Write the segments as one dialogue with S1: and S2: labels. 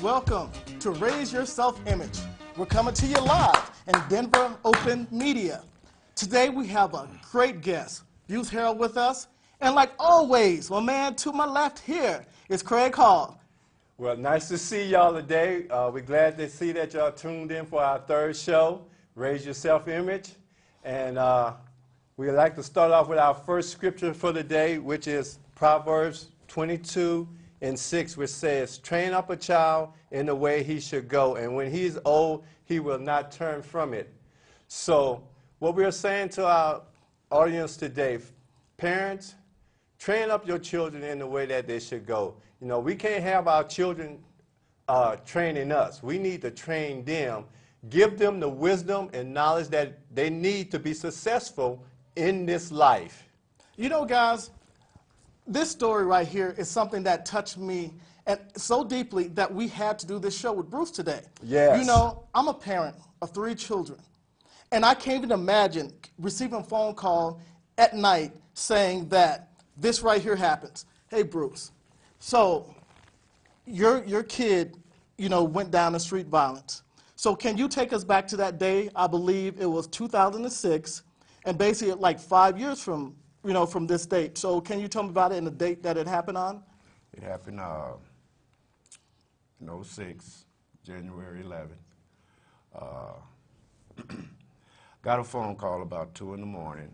S1: Welcome to Raise Your Self-Image. We're coming to you live in Denver Open Media. Today we have a great guest, Bruce Harrell with us. And like always, my man to my left here is Craig Hall.
S2: Well, nice to see y'all today. We're glad to see that y'all tuned in for our third show, Raise Your Self-Image. And we'd like to start off with our first scripture for the day, which is Proverbs 22:6, which says, train up a child in the way he should go, and when he is old, he will not turn from it. So what we're saying to our audience today, parents, train up your children in the way that they should go. You know, we can't have our children training us. We need to train them, give them the wisdom and knowledge that they need to be successful in this life.
S1: You know, guys, this story right here is something that touched me and so deeply that we had to do this show with Bruce today.
S2: Yes.
S1: You know, I'm a parent of 3 children, and I can't even imagine receiving a phone call at night saying that this right here happens. Hey, Bruce, so your kid, you know, went down in street violence. So can you take us back to that day? I believe it was 2006, and basically like 5 years from, you know, from this date. So can you tell me about it and the date that it happened on?
S3: It happened in 06, January 11th. Got a phone call about 2 in the morning,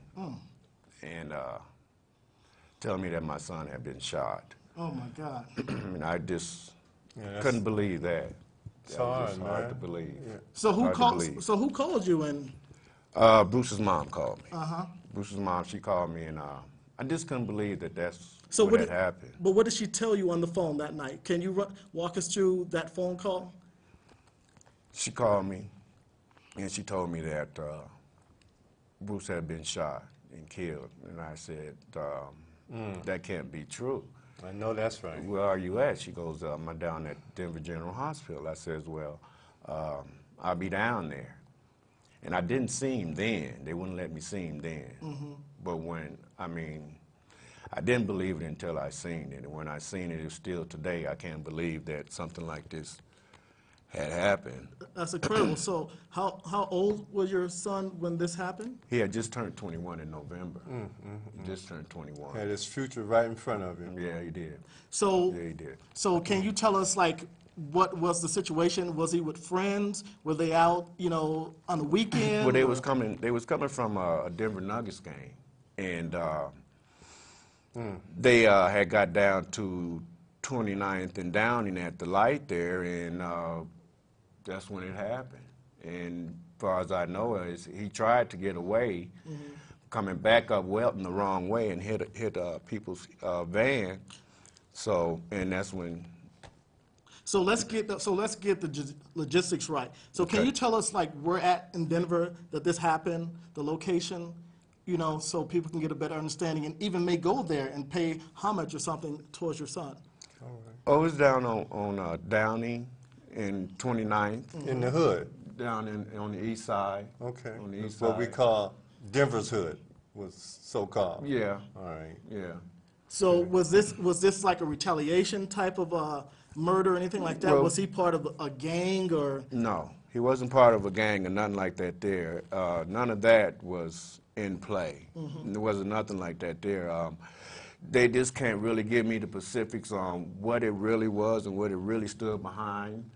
S3: and telling me that my son had been shot.
S1: Oh my God.
S3: And I just couldn't believe that.
S2: It's
S3: That was
S2: hard,
S3: just
S2: man.
S3: hard to believe.
S2: Yeah.
S1: So who
S3: Hard to
S1: called?
S3: believe.
S1: So who called you? And
S3: Bruce's mom called me.
S1: uh-huh.
S3: Bruce's mom, she called me, and I just couldn't believe that that's
S1: So
S3: what
S1: what
S3: had happened.
S1: But what did she tell you on the phone that night? Can you walk us through that phone call?
S3: She called me, and she told me that Bruce had been shot and killed. And I said, that can't be true.
S2: I know that's right.
S3: Where are you at? She goes, I'm down at Denver General Hospital. I says, well, I'll be down there. And I didn't see him then. They wouldn't let me see him then. But when, I didn't believe it until I seen it. And when I seen it, it's still today, I can't believe that something like this had happened.
S1: That's incredible. So how old was your son when this happened?
S3: He had just turned 21 in November. Just turned 21.
S2: Had his future right in front of him.
S3: Yeah, he did.
S1: So
S3: Yeah, he did.
S1: So can you tell us, like, what was the situation? Was he with friends? Were they out, you know, on the weekend?
S3: Well, they was coming from a Denver Nuggets game, and they had got down to 29th and Downing at the light there, and that's when it happened. And as far as I know, he tried to get away, coming back up Welton the wrong way and hit people's van. So, and that's when.
S1: So let's get the logistics right. So can
S3: Okay.
S1: you tell us, like, where at in Denver that this happened, the location, you know, so people can get a better understanding and even may go there and pay homage or something towards your son?
S3: Oh, it was down on Downing and 29th,
S2: In the hood.
S3: down on the east side.
S2: Okay.
S3: On the east
S2: What we
S3: side.
S2: call Denver's hood, was so-called.
S3: Yeah,
S2: All right.
S3: yeah.
S1: So was this like a retaliation type of murder or anything like that?
S3: Well-
S1: Was he part of a gang or?
S3: No, he wasn't part of a gang or nothing like that there. None of that was in play. There wasn't nothing like that there. They just can't really give me the specifics on what it really was and what it really stood behind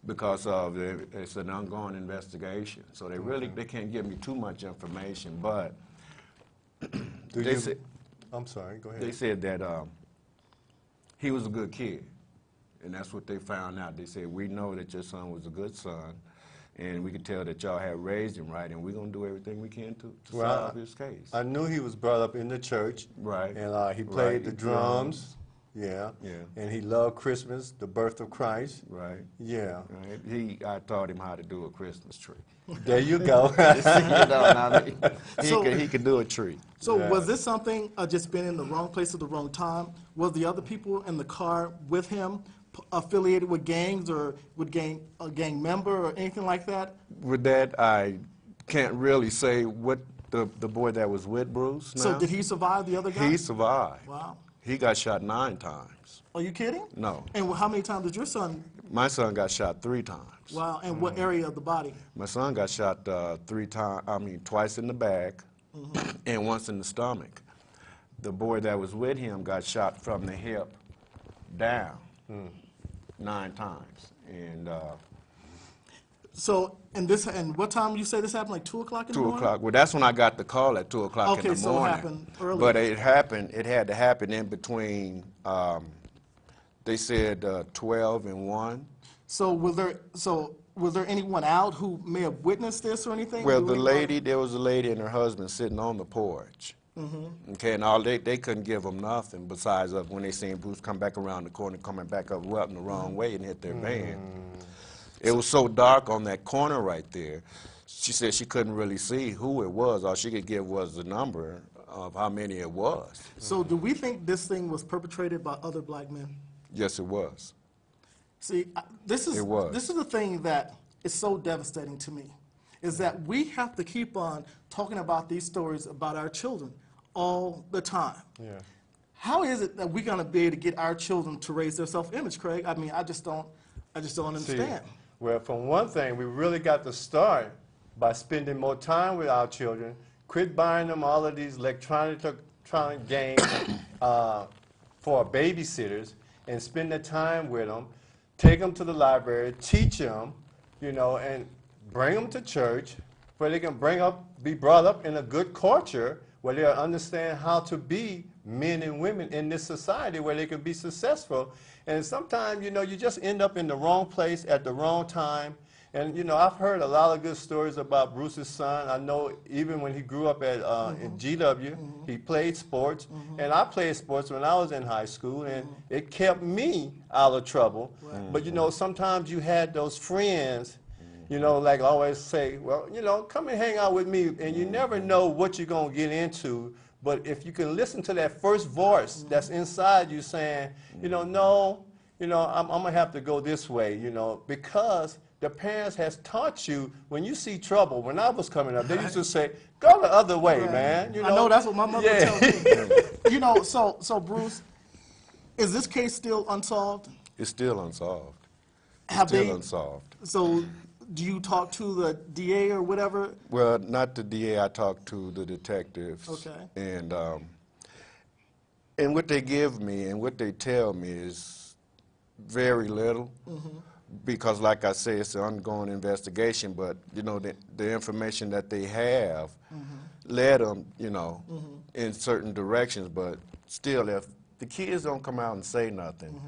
S3: because of it's an ongoing investigation. So they can't give me too much information, but
S2: I'm sorry, go ahead.
S3: they said that he was a good kid. And that's what they found out. They said, we know that your son was a good son, and we can tell that y'all have raised him right, and we're going to do everything we can to solve his case.
S2: I knew he was brought up in the church.
S3: Right.
S2: And he played
S3: Right,
S2: the
S3: the
S2: drums. Yeah.
S3: Yeah.
S2: And he loved Christmas, the birth of Christ.
S3: Right.
S2: Yeah.
S3: Right. I taught him how to do a Christmas tree.
S2: There you go.
S3: You know what I mean?
S1: So-
S3: he could do a tree.
S1: So
S2: Yeah.
S1: was this something just being in the wrong place at the wrong time? Was the other people in the car with him affiliated with gangs or with a gang member or anything like that?
S3: With that, I can't really say what the boy that was with Bruce now.
S1: So did he survive the other guy?
S3: He survived.
S1: Wow.
S3: He got shot 9 times.
S1: Are you kidding?
S3: No.
S1: And how many times did your son?
S3: My son got shot 3 times.
S1: Wow. And what area of the body?
S3: My son got shot twice in the back and once in the stomach. The boy that was with him got shot from the hip down 9 times. And
S1: So, and what time you say this happened? Like 2 o'clock in the
S3: 2
S1: morning?
S3: o'clock. Well, that's when I got the call at 2 o'clock in
S1: Okay,
S3: the
S1: so it
S3: morning.
S1: happened early.
S3: But it had to happen in between, they said 12 and 1.
S1: So was there anyone out who may have witnessed this or anything?
S3: Well, there was a lady and her husband sitting on the porch. Okay, and all they couldn't give them nothing besides of when they seen Bruce come back around the corner, coming back up Welton the wrong way and hit their van. It was so dark on that corner right there. She said she couldn't really see who it was. All she could give was the number of how many it was.
S1: So do we think this thing was perpetrated by other black men?
S3: Yes, it was.
S1: See, this is
S3: It was.
S1: this is the thing that is so devastating to me, is that we have to keep on talking about these stories about our children all the time.
S2: Yeah.
S1: How is it that we're going to be able to get our children to raise their self-image, Craig? I mean, I just don't understand.
S2: See, well, for one thing, we really got to start by spending more time with our children, quit buying them all of these electronic games for babysitters, and spend the time with them, take them to the library, teach them, you know, and bring them to church where they can be brought up in a good culture where they'll understand how to be men and women in this society where they can be successful. And sometimes, you know, you just end up in the wrong place at the wrong time. And, you know, I've heard a lot of good stories about Bruce's son. I know even when he grew up at in GW, he played sports. And I played sports when I was in high school, and it kept me out of trouble. But, you know, sometimes you had those friends, you know, like I always say, well, you know, come and hang out with me. And you never know what you're going to get into. But if you can listen to that first voice that's inside you saying, you know, no, you know, I'm going to have to go this way, you know, because the parents has taught you when you see trouble. When I was coming up, they used to say, go the other way, man. You know?
S1: I know that's what my mother tells me. You know, so Bruce, is this case still unsolved?
S3: It's still unsolved.
S1: Have
S3: Still
S1: they-
S3: unsolved.
S1: So do you talk to the DA or whatever?
S3: Well, not the DA. I talked to the detectives.
S1: Okay.
S3: And what they give me and what they tell me is very little. Because, like I say, it's an ongoing investigation. But you know, the information that they have led them, you know, in certain directions. But still, if the kids don't come out and say nothing.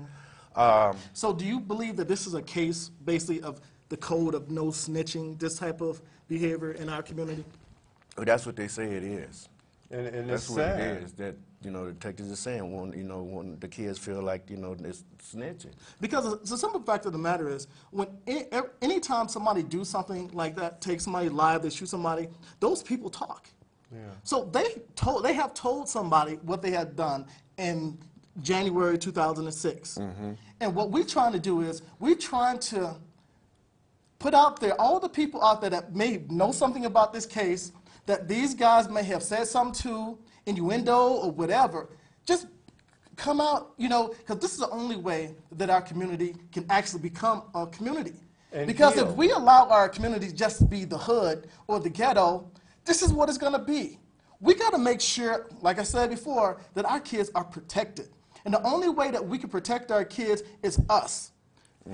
S1: So do you believe that this is a case basically of the code of no snitching, this type of behavior in our community?
S3: Well, that's what they say it is.
S2: And
S3: That's
S2: it's
S3: what
S2: sad.
S3: it is. That, you know, the detectives are saying when the kids feel like, you know, it's snitching.
S1: Because the simple fact of the matter is, when anytime somebody do something like that, take somebody live, they shoot somebody, those people talk.
S2: Yeah.
S1: So they have told somebody what they had done in January 2006. And what we're trying to do is we're trying to put out there all the people out there that may know something about this case, that these guys may have said something to, innuendo or whatever. Just come out, you know, because this is the only way that our community can actually become a community.
S2: And
S1: because
S2: heal.
S1: if we allow our community just to be the hood or the ghetto, this is what it's going to be. We got to make sure, like I said before, that our kids are protected. And the only way that we can protect our kids is us.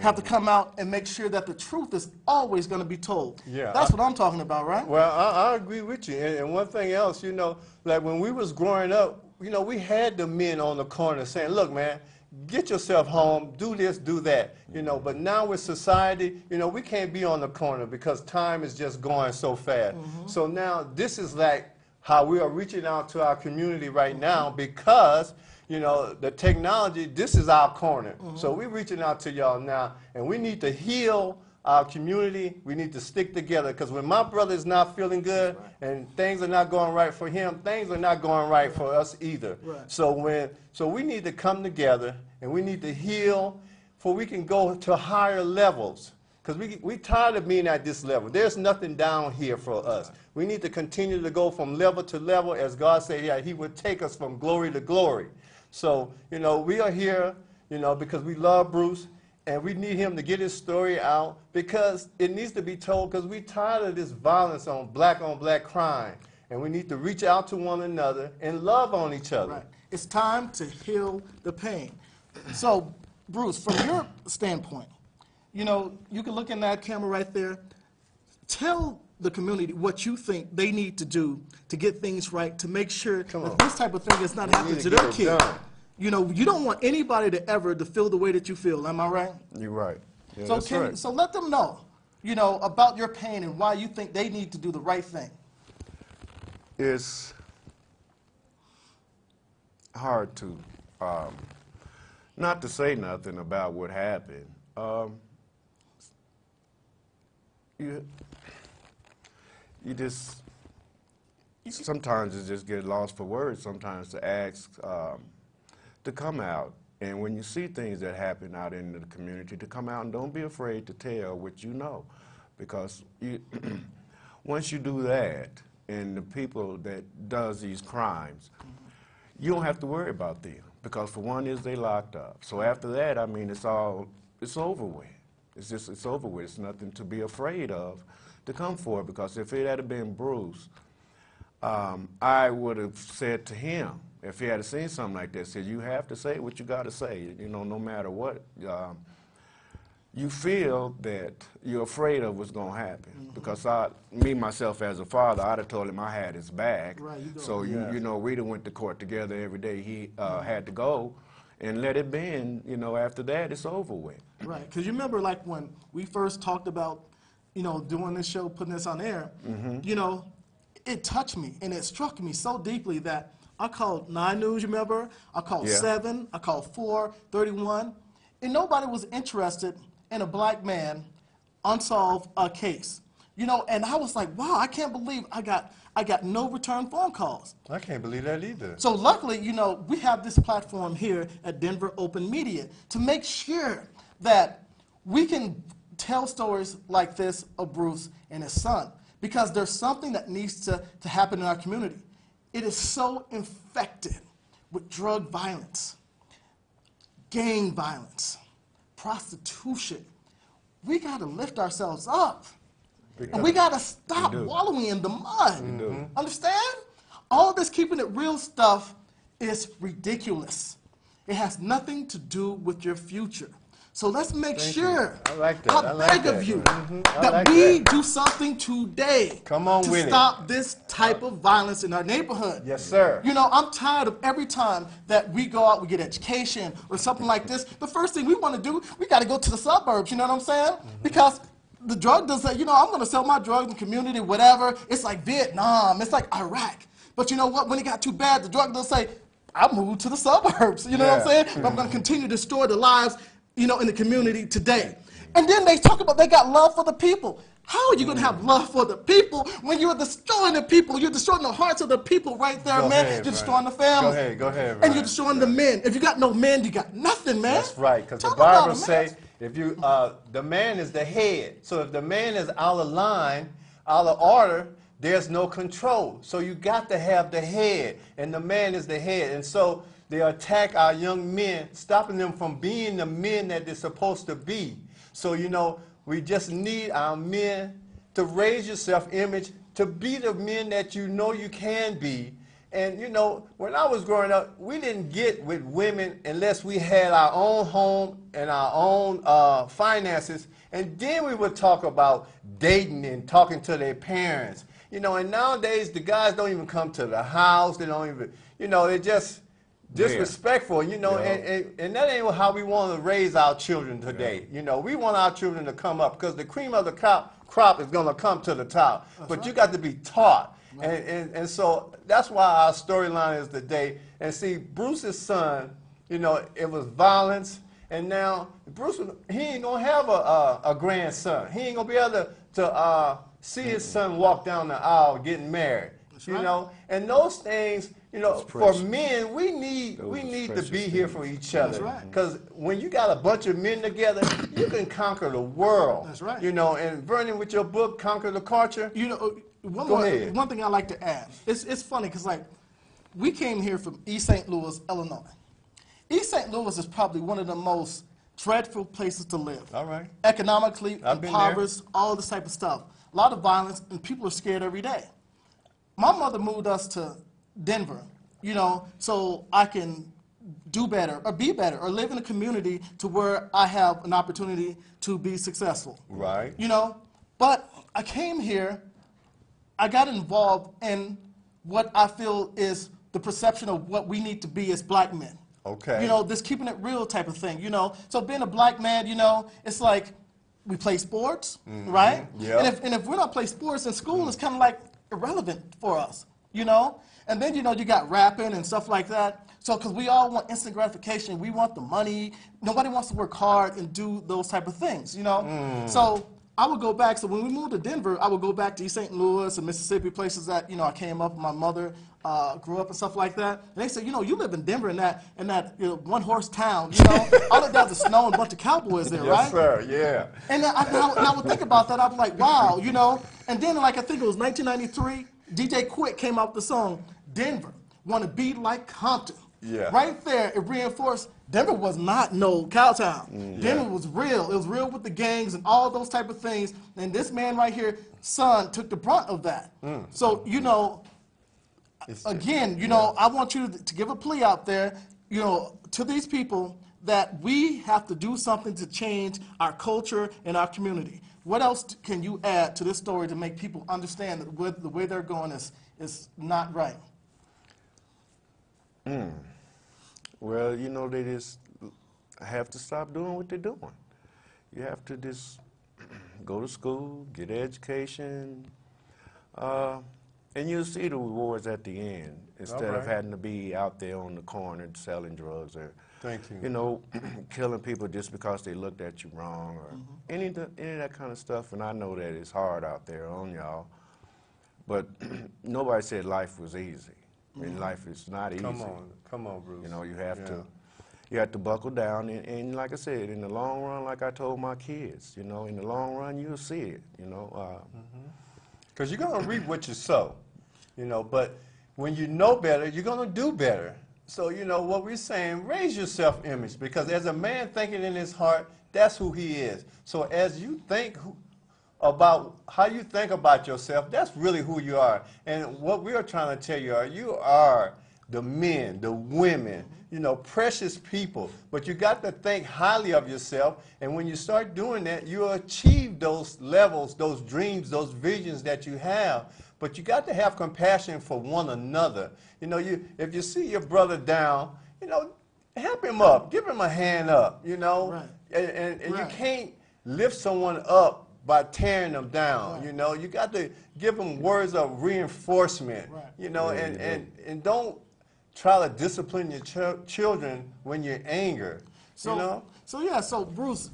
S1: Have to come out and make sure that the truth is always going to be told.
S2: Yeah,
S1: That's what I'm talking about, right?
S2: Well, I agree with you. And one thing else, you know, like when we was growing up, you know, we had the men on the corner saying, look, man, get yourself home, do this, do that, you know. But now with society, you know, we can't be on the corner because time is just going so fast. So now this is like how we are reaching out to our community right now because, you know, the technology, this is our corner. So we're reaching out to y'all now, and we need to heal our community. We need to stick together, because when my brother is not feeling good and things are not going right for him, things are not going right for us either. So we need to come together, and we need to heal so we can go to higher levels. Because we tired of being at this level. There's nothing down here for us. We need to continue to go from level to level, as God said, yeah, he would take us from glory to glory. So, you know, we are here, you know, because we love Bruce, and we need him to get his story out because it needs to be told because we're tired of this violence on black crime, and we need to reach out to one another and love on each other.
S1: Right. It's time to heal the pain. So, Bruce, from your standpoint, you know, you can look in that camera right there. Tell the community what you think they need to do to get things right, to make sure that this type of thing is not happening to their kid. You know, you don't want anybody to ever to feel the way that you feel. Am I right?
S3: You're right. Yeah,
S1: So
S3: that's right.
S1: so let them know, you know, about your pain and why you think they need to do the right thing.
S3: It's hard to not to say nothing about what happened. You just sometimes you just get lost for words. Sometimes to ask to come out, and when you see things that happen out in the community, to come out and don't be afraid to tell what you know, because you once you do that, and the people that does these crimes, you don't have to worry about them, because for one is they locked up. So after that, I mean, it's over with. It's over with. It's nothing to be afraid of to come forward, because if it had been Bruce, I would have said to him, if he had seen something like this, said, you have to say what you got to say, you know, no matter what. You feel that you're afraid of what's going to happen. Because myself as a father, I'd have told him I had his back.
S1: Right,
S3: so, you know, we done went to court together every day. He had to go and let it bend. You know, after that, it's over with.
S1: Right, because you remember like when we first talked about, you know, doing this show, putting this on air, you know, it touched me and it struck me so deeply that I called 9 News, remember? I called 7, I called 4, 31, and nobody was interested in a black man unsolved case. You know, and I was like, wow, I can't believe I got no return phone calls.
S2: I can't believe that either.
S1: So luckily, you know, we have this platform here at Denver Open Media to make sure that we can tell stories like this of Bruce and his son, because there's something that needs to happen in our community. It is so infected with drug violence, gang violence, prostitution. We got to lift ourselves up. And we got to stop wallowing in the mud. Understand? All this keeping it real stuff is ridiculous. It has nothing to do with your future. So let's make sure,
S2: I like that.
S1: I beg of you, that we do something today to stop this type of violence in our neighborhood.
S2: Yes, sir.
S1: You know, I'm tired of every time that we go out, we get education or something like this, the first thing we want to do, we got to go to the suburbs, you know what I'm saying? Because the drug does say, you know, I'm going to sell my drugs in the community, whatever. It's like Vietnam, it's like Iraq. But you know what, when it got too bad, the drug does say, I moved to the suburbs, you know what I'm saying? But I'm going to continue to destroy the lives, you know, in the community today. And then they talk about they got love for the people. How are you going to have love for the people when you're destroying the people? You're destroying the hearts of the people right there, man. You're destroying the family.
S2: Go ahead,
S1: and you're destroying the men. If you got no men, you got nothing, man.
S2: That's right, because the Bible says if you, the man is the head. So if the man is out of line, out of order, there's no control. So you got to have the head, and the man is the head. And so they attack our young men, stopping them from being the men that they're supposed to be. So, you know, we just need our men to raise your self-image, to be the men that you know you can be. And, you know, when I was growing up, we didn't get with women unless we had our own home and our own finances. And then we would talk about dating and talking to their parents. You know, and nowadays the guys don't even come to the house. They don't even, you know, they're just disrespectful, you know, and that ain't how we want to raise our children today. You know, we want our children to come up because the cream of the crop is going to come to the top. But you got to be taught. And so that's why our storyline is today. And see, Bruce's son, you know, it was violence. And now Bruce, he ain't going to have a grandson. He ain't going to be able to see his son walk down the aisle getting married. You know, and those things, you know, for men, we need to be here for each other. Because when you got a bunch of men together, you can conquer the world.
S1: That's right.
S2: You know, and Vernon, with your book, Conquer the Culture.
S1: You know, one thing I like to add. It's funny because, like, we came here from East St. Louis, Illinois. East St. Louis is probably one of the most dreadful places to live.
S2: All right.
S1: Economically,
S2: I've been
S1: impoverished, all this type of stuff. A lot of violence, and people are scared every day. My mother moved us to Denver, you know, so I can do better or be better or live in a community to where I have an opportunity to be successful.
S2: Right.
S1: You know, but I came here, I got involved in what I feel is the perception of what we need to be as black men.
S2: Okay.
S1: You know, this keeping it real type of thing, you know. So being a black man, you know, it's like we play sports, right?
S2: Yeah.
S1: And if we don't play sports in school, it's kind of like irrelevant for us, you know. And then, you know, you got rapping and stuff like that. So, because we all want instant gratification, we want the money. Nobody wants to work hard and do those type of things, you know. So I would go back. So when we moved to Denver, I would go back to East St. Louis and Mississippi, places that, you know, I came up. My mother grew up and stuff like that. And they said, you know, you live in Denver in that you know, one-horse town, you know. All it does is snow and a bunch of cowboys there, right?
S2: Yes, sir. Yeah.
S1: And I would think about that. I was like, wow, you know. And then, like, I think it was 1993, DJ Quick came out with the song, Denver, Want to Be Like Compton.
S2: Yeah.
S1: Right there, it reinforced Denver was not no cowtown. Denver was real. It was real with the gangs and all those type of things. And this man right here, son, took the brunt of that. So, you know, again, you know, I want you to give a plea out there, you know, to these people that we have to do something to change our culture and our community. What else can you add to this story to make people understand that the way they're going is not right?
S3: Well, you know, they just have to stop doing what they're doing. You have to just go to school, get an education, and you'll see the rewards at the end instead of having to be out there on the corner selling drugs or,
S2: Thank you.
S3: you know, killing people just because they looked at you wrong or any of that kind of stuff. And I know that it's hard out there on y'all, but nobody said life was easy. I mean, life is not easy.
S2: Come on, Bruce.
S3: You know, you have to buckle down, and like I said, in the long run, like I told my kids, you know, in the long run, you'll see it, you know.
S2: Because you're going to reap what you sow, you know, but when you know better, you're going to do better. So, you know, what we're saying, raise your self-image, because as a man thinking in his heart, that's who he is. So as you think about how you think about yourself, that's really who you are. And what we are trying to tell you are the men, the women, you know, precious people. But you got to think highly of yourself. And when you start doing that, you'll achieve those levels, those dreams, those visions that you have. But you got to have compassion for one another. You know, if you see your brother down, you know, help him up, give him a hand up, you know.
S1: Right.
S2: And you can't lift someone up by tearing them down, you know. You got to give them words of reinforcement, you know, and don't try to discipline your children when you're angry, you know.
S1: So Bruce,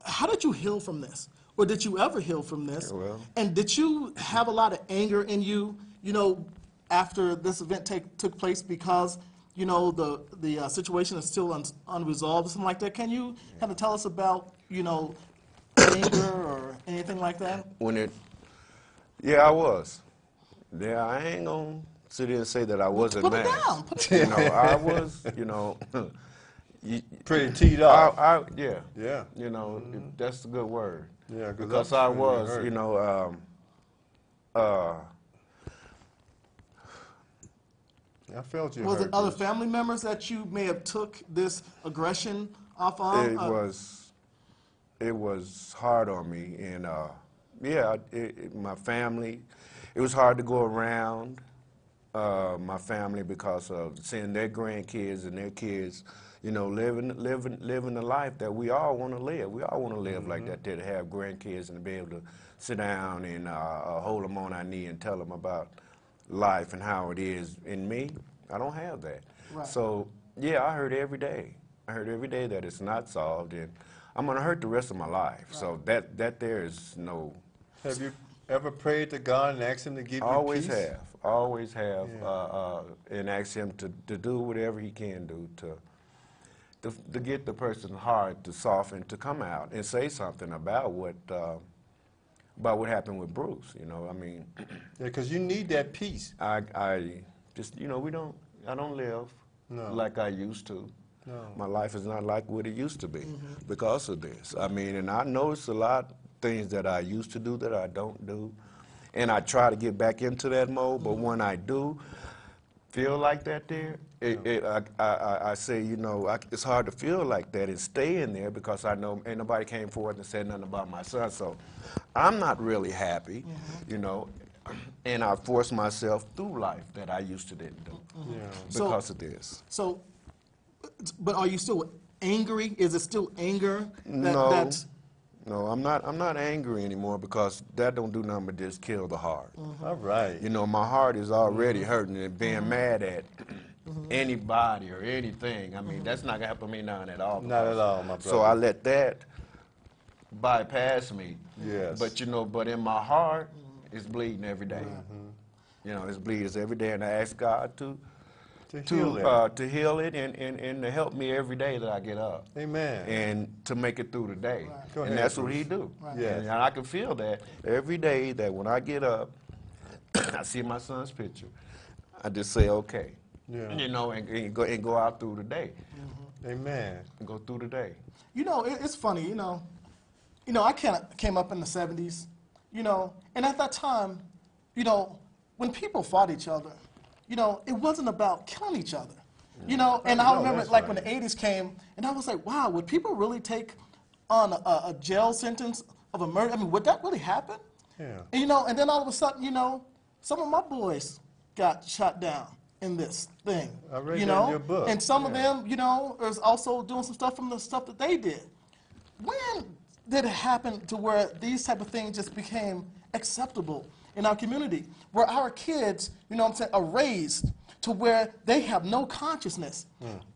S1: how did you heal from this? Or did you ever heal from this?
S3: Well.
S1: And did you have a lot of anger in you, you know, after this event took place because, you know, the situation is still unresolved or something like that? Can you kind of tell us about, you know, anger or anything like that?
S3: Yeah, I was. Yeah, I ain't gonna sit here and say that I wasn't
S1: Put
S3: mad.
S1: it down. Put it down.
S3: You know, I was, you know,
S2: Pretty teed up.
S3: Yeah.
S2: Yeah.
S3: You know, that's a good word.
S2: Yeah,
S3: because I was, you know,
S2: I felt you.
S1: Was it other family members that you may have took this aggression off on?
S3: It was hard on me, and yeah, my family. It was hard to go around my family because of seeing their grandkids and their kids, you know, living the life that we all want to live. We all want to live like that, to have grandkids and be able to sit down and hold them on our knee and tell them about life and how it is. In me, I don't have that.
S1: Right.
S3: So, yeah, I heard every day. I heard every day that it's not solved, and I'm going to hurt the rest of my life. Right. So that there is no...
S2: Have you ever prayed to God and asked him to give you peace?
S3: Always have, and ask him to do whatever he can do to get the person's heart to soften, to come out and say something about what happened with Bruce. You know, I mean,
S2: yeah, because you need that peace.
S3: I just, you know, I don't live like I used to.
S2: No.
S3: My life is not like what it used to be because of this. I mean, and I notice a lot of things that I used to do that I don't do. And I try to get back into that mode, but when I do feel like that there, I say, you know, it's hard to feel like that and stay in there because I know ain't nobody came forward and said nothing about my son. So I'm not really happy, you know, and I force myself through life that I used to didn't do because of this.
S1: So, but are you still angry? Is it still anger?
S3: No. No, I'm not angry anymore because that don't do nothing but just kill the heart.
S2: All right.
S3: You know, my heart is already hurting and being mad at anybody or anything. I mean, that's not going to help me none at all.
S2: Not at all, my brother.
S3: So I let that bypass me.
S2: Yes.
S3: But, you know, but in my heart, it's bleeding every day. You know, it's bleeding every day, and I ask God to heal it and to help me every day that I get up.
S2: Amen.
S3: And to make it through the day.
S2: Right. Go
S3: And
S2: ahead,
S3: that's
S2: Bruce.
S3: what he do.
S1: Right.
S2: Yes.
S3: And I can feel that every day that when I get up, I see my son's picture, I just say, okay.
S2: Yeah.
S3: You know, and go out through the day.
S2: Amen.
S3: And go through the day.
S1: You know, it's funny, you know, I came up in the 70s, you know, and at that time, you know, when people fought each other, you know, it wasn't about killing each other, you know, and I remember like when the 80s came, and I was like, wow, would people really take on a jail sentence of a murder? I mean, would that really happen?
S2: Yeah.
S1: And, you know, and then all of a sudden, you know, some of my boys got shot down in this thing.
S2: I read
S1: you
S2: that
S1: know?
S2: in your book.
S1: And some of them, you know, is also doing some stuff from the stuff that they did. When did it happen to where these type of things just became acceptable in our community, where our kids, you know what I'm saying, are raised to where they have no consciousness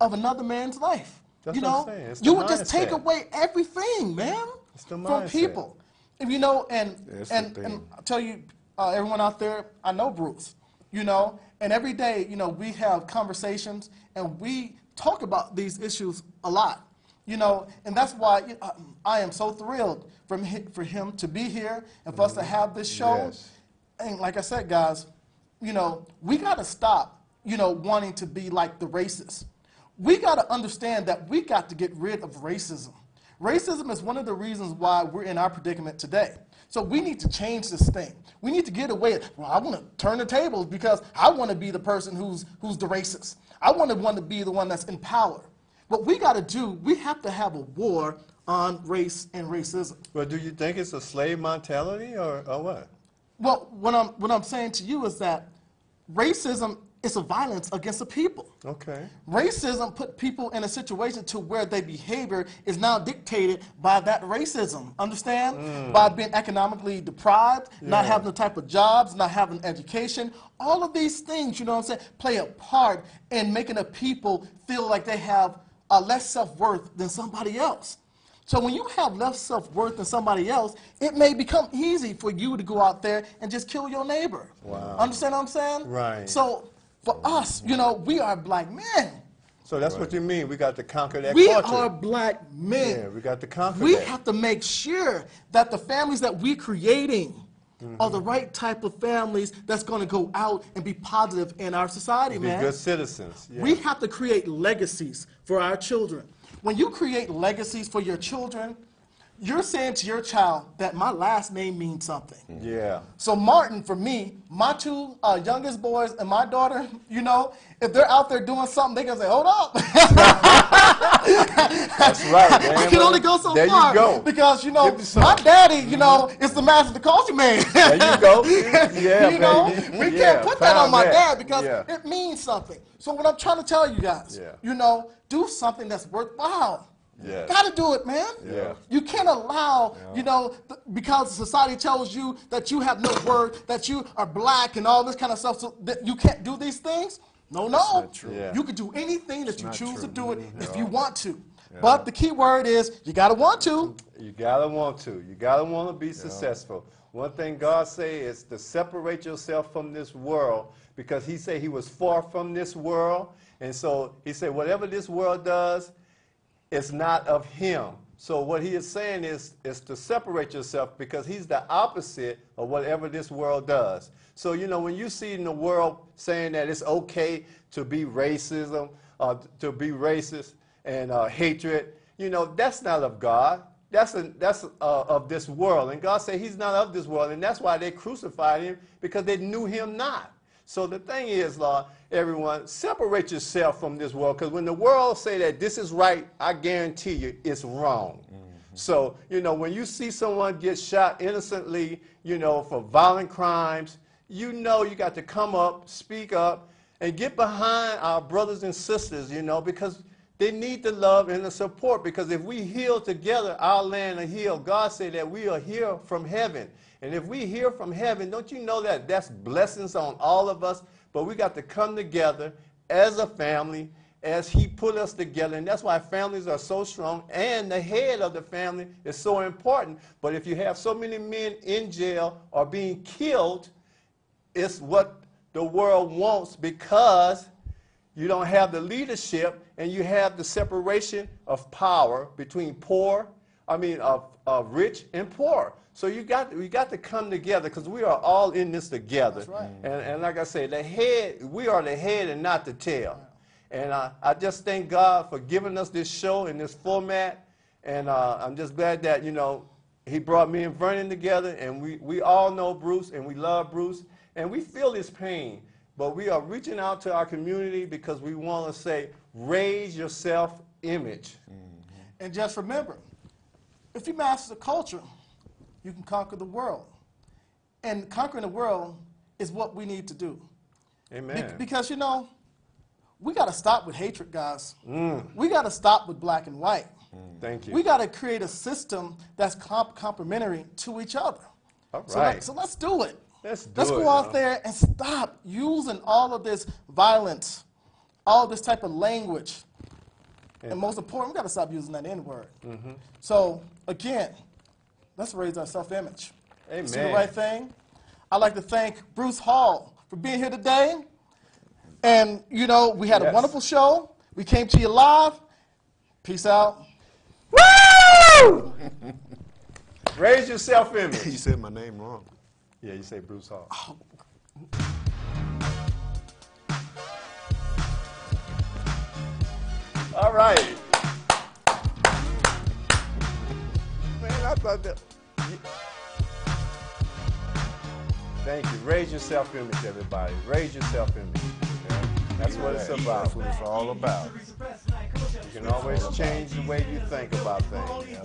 S1: of another man's life?
S2: That's
S1: you
S2: what I'm
S1: know,
S2: saying. It's
S1: you
S2: the
S1: would just take
S2: mindset.
S1: away everything, man,
S2: It's the
S1: from
S2: mindset.
S1: people. And, you know,
S3: That's the
S1: and
S3: thing.
S1: I'll tell you, everyone out there, I know Bruce, you know, and every day, you know, we have conversations and we talk about these issues a lot, you know, and that's why I am so thrilled for him to be here and for us to have this show.
S2: Yes.
S1: And like I said, guys, you know, we got to stop, you know, wanting to be like the racists. We got to understand that we got to get rid of racism. Racism is one of the reasons why we're in our predicament today. So we need to change this thing. We need to get away. Well, I want to turn the tables because I want to be the person who's the racist. I want to be the one that's in power. What we got to do, we have to have a war on race and racism.
S2: Well, do you think it's a slave mentality or what?
S1: Well, what I'm saying to you is that racism is a violence against the people.
S2: Okay.
S1: Racism put people in a situation to where their behavior is now dictated by that racism. Understand? By being economically deprived, not having the type of jobs, not having education. All of these things, you know what I'm saying, play a part in making the people feel like they have less self-worth than somebody else. So when you have less self-worth than somebody else, it may become easy for you to go out there and just kill your neighbor.
S2: Wow.
S1: Understand what I'm saying?
S2: Right.
S1: So for us, you know, we are black men.
S2: So that's what you mean. We got to conquer that
S1: We
S2: culture.
S1: are black men.
S2: Yeah, we got to conquer
S1: We
S2: that.
S1: have to make sure that the families that we're creating are the right type of families that's going to go out and be positive in our society,
S2: Be
S1: man.
S2: good citizens. Yeah.
S1: We have to create legacies for our children. When you create legacies for your children, you're saying to your child that my last name means something.
S2: Yeah.
S1: So Martin, for me, my two youngest boys and my daughter, you know, if they're out there doing something, they can say, hold up.
S2: That's right, man.
S1: I can only go so
S2: there
S1: far.
S2: You go.
S1: Because, you know,
S2: Give me some.
S1: my daddy, you know, is the master of the culture man.
S2: There you go. Yeah,
S1: you know,
S2: baby.
S1: we
S2: Yeah,
S1: can't put that on
S2: found
S1: my
S2: that.
S1: dad because
S2: Yeah.
S1: it means something. So what I'm trying to tell you guys,
S2: Yeah.
S1: you know, do something that's worthwhile.
S2: Yes.
S1: Got to do it, man.
S2: Yeah.
S1: You can't allow, you know, because society tells you that you have no worth, that you are black and all this kind of stuff, so that you can't do these things. No, no.
S3: not true.
S2: Yeah.
S1: You can do anything that you
S3: not
S1: choose to
S3: true.
S1: do it if you want to. But the key word is you got to want to.
S2: You gotta want to. You gotta want to be successful. One thing God say is to separate yourself from this world, because He said He was far from this world, and so He said whatever this world does, it's not of Him. So what He is saying is to separate yourself, because He's the opposite of whatever this world does. So, you know, when you see in the world saying that it's okay to be racism, to be racist and hatred. You know, that's not of God. That's of this world. And God said he's not of this world, and that's why they crucified him, because they knew him not. So the thing is, Lord, everyone, separate yourself from this world, because when the world say that this is right, I guarantee you it's wrong. So, you know, when you see someone get shot innocently, you know, for violent crimes, you know you got to come up, speak up, and get behind our brothers and sisters, you know, because they need the love and the support, because if we heal together, our land will heal. God said that we are here from heaven. And if we hear from heaven, don't you know that that's blessings on all of us? But we got to come together as a family, as he put us together. And that's why families are so strong, and the head of the family is so important. But if you have so many men in jail or being killed, it's what the world wants, because you don't have the leadership, and you have the separation of power between rich and poor. So we got to come together, because we are all in this together.
S1: That's right.
S2: And like I said, we are the head and not the tail. And I just thank God for giving us this show in this format. And I'm just glad that, you know, he brought me and Vernon together, and we all know Bruce, and we love Bruce, and we feel his pain. But we are reaching out to our community because we want to say, raise your self-image.
S1: And just remember, if you master the culture, you can conquer the world. And conquering the world is what we need to do.
S2: Amen.
S1: Because, you know, we got to stop with hatred, guys. We got to stop with black and white.
S2: Thank you.
S1: We got to create a system that's complementary to each other.
S2: All right.
S1: So let's do it.
S2: Let's
S1: go out there and stop using all of this violence, all this type of language. And most important, we got to stop using that N-word. So, again, let's raise our self-image.
S2: Amen.
S1: See the right thing? I'd like to thank Bruce Hall for being here today. And, you know, we had a wonderful show. We came to you live. Peace out.
S2: Woo! Raise your self-image.
S3: You said my name wrong.
S2: Yeah, you say Bruce Hall.
S1: Oh.
S2: All right. Man, I thought that. Thank you. Raise your self-image, everybody. Raise your self-image. Yeah? That's what it's about.
S3: That's what it's all about.
S2: You can always change the way you think about things.